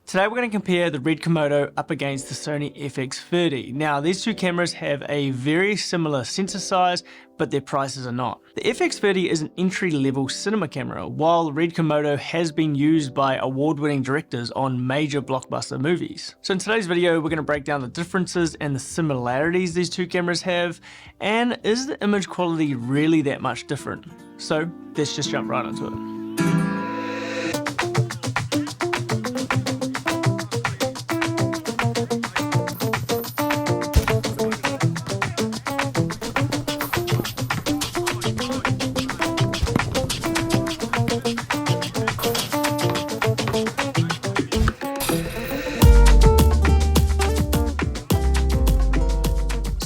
Today we're going to compare the Red KOMODO up against the Sony FX30. Now these two cameras have a very similar sensor size, but their prices are not. The FX30 is an entry-level cinema camera, while Red KOMODO has been used by award-winning directors on major blockbuster movies. So in today's video, we're going to break down the differences and the similarities these two cameras have, and is the image quality really that much different? So let's just jump right into it.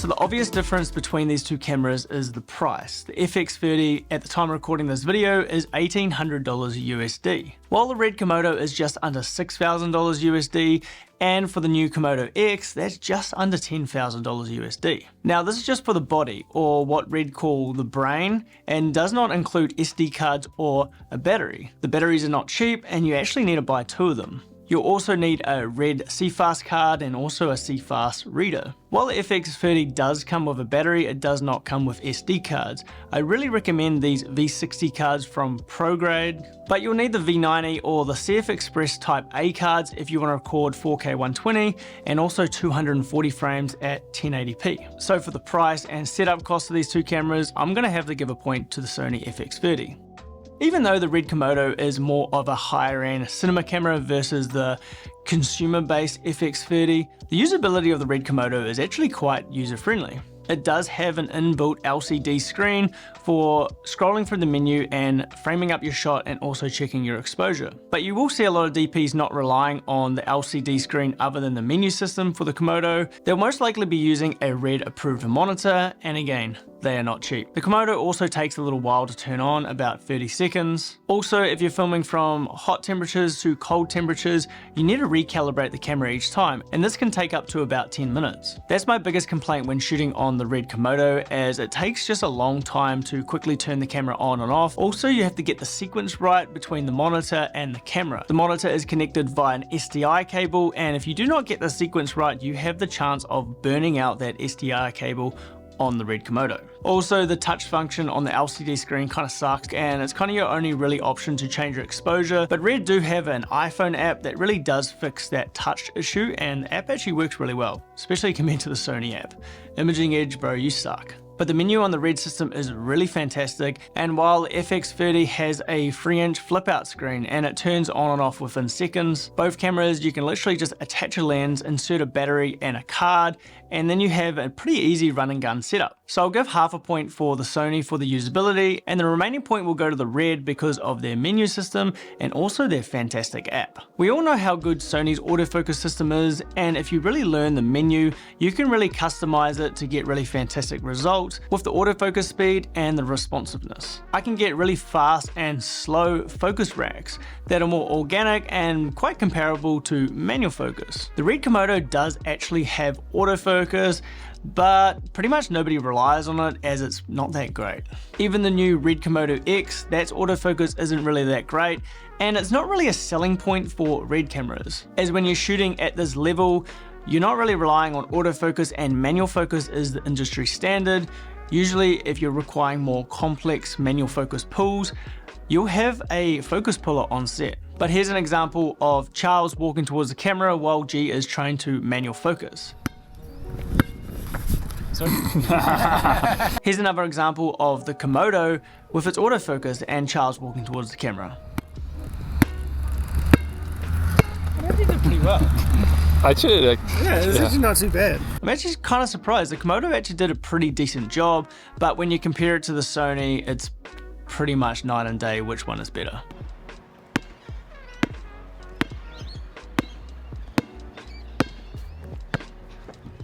The obvious difference between these two cameras is the price. The FX30 at the time of recording this video is $1,800 USD, while the Red KOMODO is just under $6,000 USD, and for the new KOMODO X, that's just under $10,000 USD. Now this is just for the body, or what Red call the brain, and does not include SD cards or a battery. The batteries are not cheap, and you actually need to buy two of them. You'll also need a Red CFast card and also a CFast reader. While the FX30 does come with a battery, it does not come with SD cards. I really recommend these V60 cards from ProGrade, but you'll need the V90 or the CF Express Type A cards if you want to record 4K 120 and also 240 frames at 1080p. So for the price and setup cost of these two cameras, I'm going to have to give a point to the Sony FX30. Even though the Red KOMODO is more of a higher end cinema camera versus the consumer-based FX30, the usability of the Red KOMODO is actually quite user-friendly. It does have an inbuilt LCD screen for scrolling through the menu and framing up your shot and also checking your exposure. But you will see a lot of DPs not relying on the LCD screen other than the menu system for the KOMODO. They'll most likely be using a Red approved monitor, and again, they are not cheap. The KOMODO also takes a little while to turn on, about 30 seconds. Also, if you're filming from hot temperatures to cold temperatures, you need to recalibrate the camera each time, and this can take up to about 10 minutes. That's my biggest complaint when shooting on the Red KOMODO, as it takes just a long time to quickly turn the camera on and off. Also, you have to get the sequence right between the monitor and the camera. The monitor is connected via an SDI cable, and if you do not get the sequence right, you have the chance of burning out that SDI cable on the Red KOMODO. Also, the touch function on the LCD screen kind of sucks, and it's kind of your only really option to change your exposure, but Red do have an iPhone app that really does fix that touch issue, and the app actually works really well, especially compared to the Sony app. Imaging Edge, bro, you suck. But the menu on the Red system is really fantastic, and while the FX30 has a 3-inch flip out screen and it turns on and off within seconds, both cameras you can literally just attach a lens, insert a battery and a card, and then you have a pretty easy run and gun setup. So I'll give half a point for the Sony for the usability, and the remaining point will go to the Red because of their menu system and also their fantastic app. We all know how good Sony's autofocus system is, and if you really learn the menu, you can really customize it to get really fantastic results with the autofocus speed and the responsiveness. I can get really fast and slow focus racks that are more organic and quite comparable to manual focus. The Red KOMODO does actually have autofocus, but pretty much nobody relies on it as it's not that great. Even the new Red KOMODO X, that's autofocus isn't really that great, and it's not really a selling point for Red cameras, as when you're shooting at this level, you're not really relying on autofocus, and manual focus is the industry standard. Usually if you're requiring more complex manual focus pulls, you'll have a focus puller on set. But here's an example of Charles walking towards the camera while G is trying to manual focus. Here's another example of the KOMODO with its autofocus and Charles walking towards the camera. I think they did pretty well. Actually, it's actually not too bad. I'm actually kind of surprised. The KOMODO actually did a pretty decent job, but when you compare it to the Sony, it's pretty much night and day which one is better.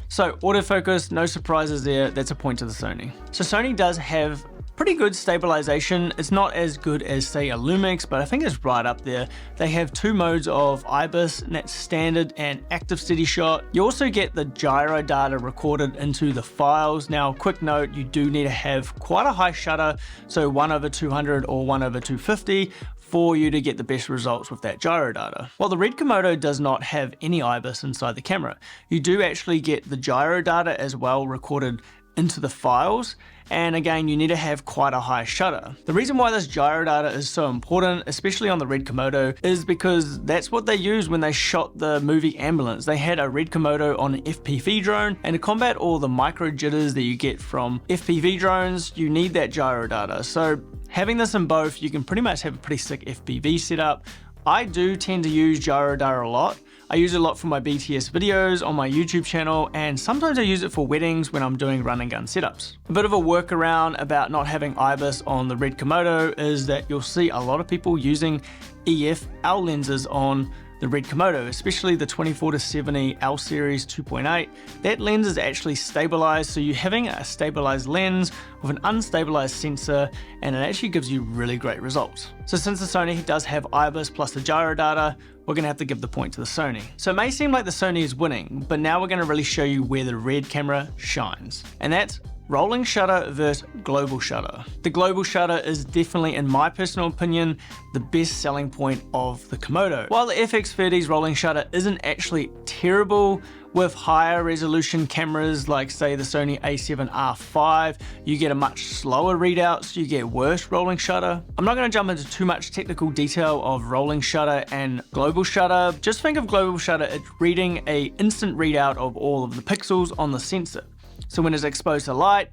So autofocus, no surprises there, that's a point to the Sony. So Sony does have pretty good stabilization. It's not as good as say a Lumix, but I think it's right up there. They have two modes of IBIS, and that's standard and active steady shot. You also get the gyro data recorded into the files. Now, quick note, you do need to have quite a high shutter, so 1/200 or 1/250 for you to get the best results with that gyro data. While the Red Komodo does not have any IBIS inside the camera, you do actually get the gyro data as well recorded into the files, and again you need to have quite a high shutter. The reason why this gyro data is so important, especially on the Red Komodo, is because that's what they used when they shot the movie Ambulance. They had a Red Komodo on an FPV drone, and to combat all the micro jitters that you get from FPV drones, you need that gyro data. So having this in both, you can pretty much have a pretty sick FPV setup. I do tend to use gyro data a lot. I use it a lot for my BTS videos on my YouTube channel, and sometimes I use it for weddings when I'm doing run and gun setups. A bit of a workaround about not having IBIS on the Red Komodo is that you'll see a lot of people using EF L lenses on the Red Komodo, especially the 24-70 L series 2.8. That lens is actually stabilized, so you're having a stabilized lens with an unstabilized sensor, and it actually gives you really great results. So since the Sony does have IBIS plus the gyro data, we're gonna have to give the point to the Sony. So it may seem like the Sony is winning, but now we're gonna really show you where the Red camera shines. And that's rolling shutter versus global shutter. The global shutter is definitely, in my personal opinion, the best selling point of the Komodo. While the FX30's rolling shutter isn't actually terrible, with higher resolution cameras like say the Sony a7R5, you get a much slower readout, so you get worse rolling shutter. I'm not going to jump into too much technical detail of rolling shutter and global shutter. Just think of global shutter, it's reading an instant readout of all of the pixels on the sensor. So when it's exposed to light,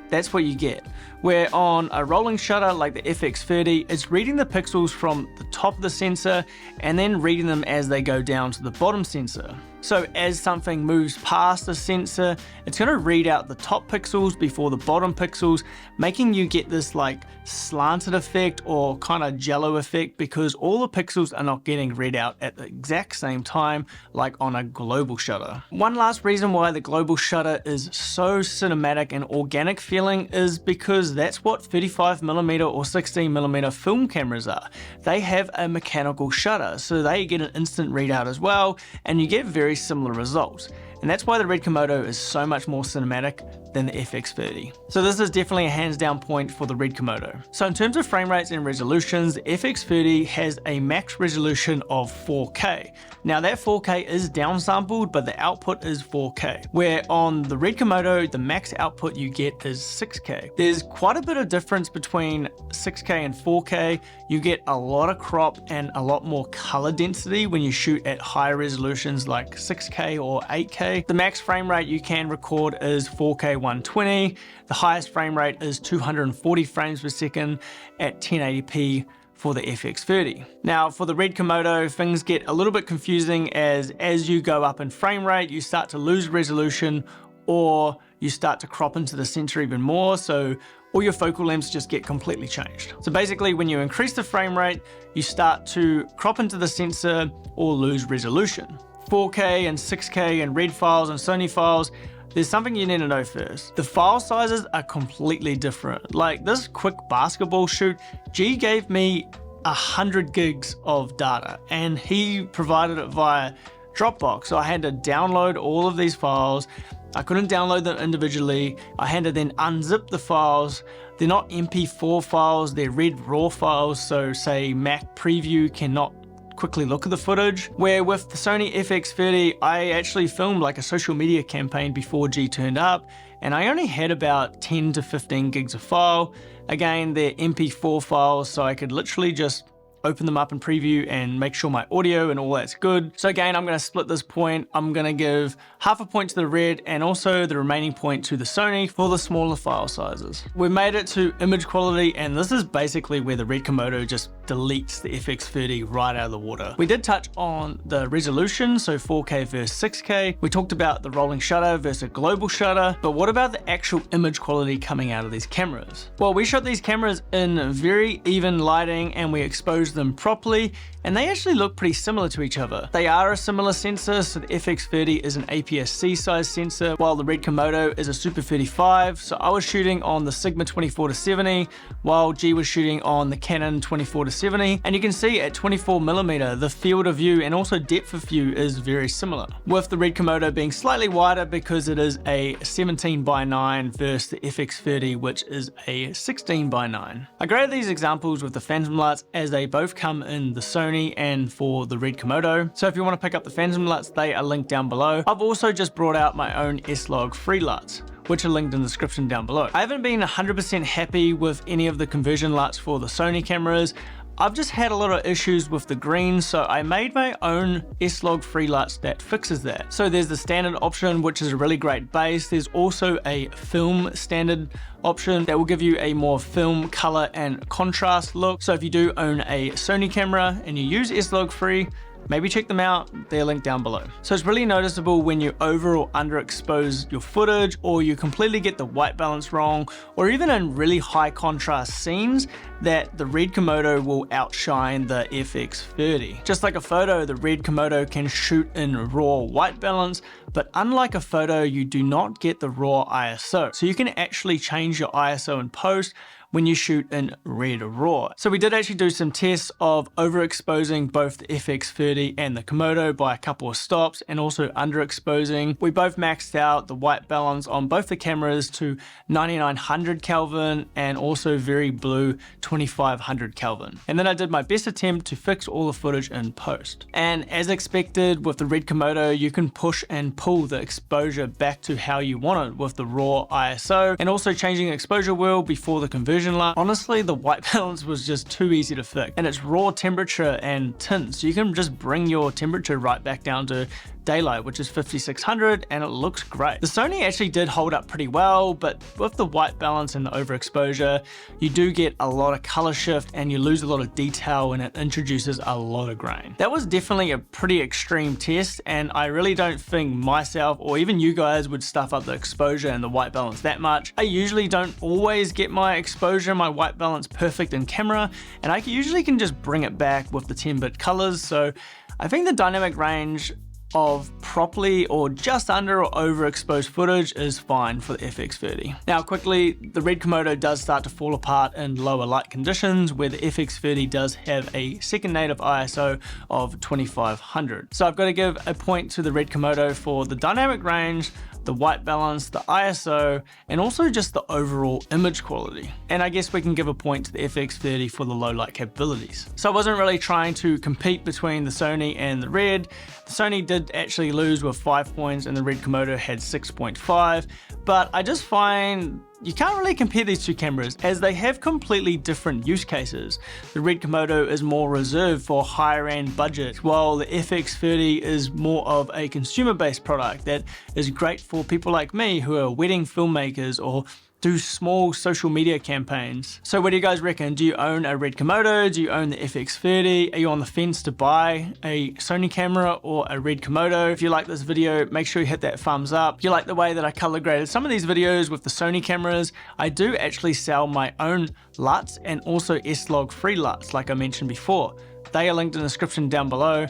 that's what you get. Where on a rolling shutter like the FX30, it's reading the pixels from the top of the sensor and then reading them as they go down to the bottom sensor. So as something moves past the sensor, it's going to read out the top pixels before the bottom pixels, making you get this like slanted effect or kind of jello effect, because all the pixels are not getting read out at the exact same time like on a global shutter. One last reason why the global shutter is so cinematic and organic feeling is because that's what 35mm or 16mm film cameras are. They have a mechanical shutter, so they get an instant readout as well, and you get very similar results. And that's why the Red Komodo is so much more cinematic than the FX30. So this is definitely a hands down point for the Red Komodo. So in terms of frame rates and resolutions, the FX30 has a max resolution of 4K. Now that 4K is downsampled, but the output is 4K. Where on the Red Komodo, the max output you get is 6K. There's quite a bit of difference between 6K and 4K. You get a lot of crop and a lot more color density when you shoot at higher resolutions like 6K or 8K. The max frame rate you can record is 4K 120. The highest frame rate is 240 frames per second at 1080p for the FX30. Now for the Red Komodo, things get a little bit confusing as you go up in frame rate, you start to lose resolution or you start to crop into the sensor even more, so all your focal lengths just get completely changed. So basically when you increase the frame rate, you start to crop into the sensor or lose resolution. 4K and 6K and Red files and Sony files, there's something you need to know first. The file sizes are completely different. Like this quick basketball shoot, G gave me 100 gigs of data and he provided it via Dropbox. So I had to download all of these files. I couldn't download them individually. I had to then unzip the files. They're not MP4 files, they're Red RAW files. So say Mac Preview cannot quickly look at the footage. Where with the Sony FX30, I actually filmed like a social media campaign before G turned up, and I only had about 10 to 15 gigs of file. Again, they're MP4 files, so I could literally just open them up in preview and make sure my audio and all that's good. So again, I'm going to split this point. I'm going to give half a point to the Red and also the remaining point to the Sony for the smaller file sizes. We made it to image quality, and this is basically where the Red Komodo just deletes the FX30 right out of the water. We did touch on the resolution, so 4K versus 6K. We talked about the rolling shutter versus global shutter, but what about the actual image quality coming out of these cameras? Well, we shot these cameras in very even lighting and we exposed them properly, and they actually look pretty similar to each other. They are a similar sensor, so the FX30 is an APS-C size sensor, while the Red Komodo is a Super 35. So I was shooting on the Sigma 24-70, while G was shooting on the Canon 24-70, and you can see at 24mm, the field of view and also depth of view is very similar, with the Red Komodo being slightly wider because it is a 17:9 versus the FX30, which is a 16:9. I graded these examples with the phantom lights as they both both come in the Sony and for the Red Komodo. So if you want to pick up the Phantom LUTs, they are linked down below. I've also just brought out my own S-Log free LUTs, which are linked in the description down below. I haven't been 100% happy with any of the conversion LUTs for the Sony cameras. I've just had a lot of issues with the green, so I made my own S-Log free LUTs that fixes that. So there's the standard option, which is a really great base. There's also a film standard option that will give you a more film color and contrast look. So if you do own a Sony camera and you use S-Log free, maybe check them out, they're linked down below. So it's really noticeable when you over or underexpose your footage, or you completely get the white balance wrong, or even in really high contrast scenes, that the Red Komodo will outshine the FX30. Just like a photo, the Red Komodo can shoot in raw white balance, but unlike a photo, you do not get the raw ISO. So you can actually change your ISO in post when you shoot in red raw. So we did actually do some tests of overexposing both the FX30 and the Komodo by a couple of stops, and also underexposing. We both maxed out the white balance on both the cameras to 9900 Kelvin and also very blue 2500 Kelvin. And then I did my best attempt to fix all the footage in post. And as expected with the Red Komodo, you can push and pull the exposure back to how you want it with the raw ISO, and also changing the exposure wheel before the conversion LUT. Honestly, the white balance was just too easy to fix, and it's raw temperature and tint, so you can just bring your temperature right back down to daylight, which is 5600, and it looks great. The Sony actually did hold up pretty well, but with the white balance and the overexposure, you do get a lot of color shift and you lose a lot of detail, and it introduces a lot of grain. That was definitely a pretty extreme test, and I really don't think myself or even you guys would stuff up the exposure and the white balance that much. I usually don't always get my exposure, my white balance perfect in camera, and I usually can just bring it back with the 10-bit colors. So I think the dynamic range of properly or just under or overexposed footage is fine for the FX30. Now quickly, the Red Komodo does start to fall apart in lower light conditions, where the FX30 does have a second native ISO of 2500. So I've got to give a point to the Red Komodo for the dynamic range, the white balance, the ISO, and also just the overall image quality. And I guess we can give a point to the FX30 for the low light capabilities. So I wasn't really trying to compete between the Sony and the Red. The Sony did actually lose with 5 points and the Red Komodo had 6.5, but I just find you can't really compare these two cameras as they have completely different use cases. The Red Komodo is more reserved for higher end budgets, while the FX30 is more of a consumer-based product that is great for people like me who are wedding filmmakers or do small social media campaigns. So what do you guys reckon? Do you own a Red Komodo? Do you own the FX30? Are you on the fence to buy a Sony camera or a Red Komodo? If you like this video, make sure you hit that thumbs up. If you like the way that I color graded some of these videos with the Sony cameras, I do actually sell my own LUTs and also S-Log free LUTs like I mentioned before. They are linked in the description down below.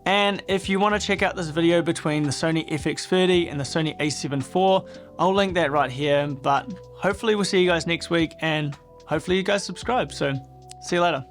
And if you want to check out this video between the Sony FX30 and the Sony a7 IV, I'll link that right here. But hopefully we'll see you guys next week, and hopefully you guys subscribe. So see you later.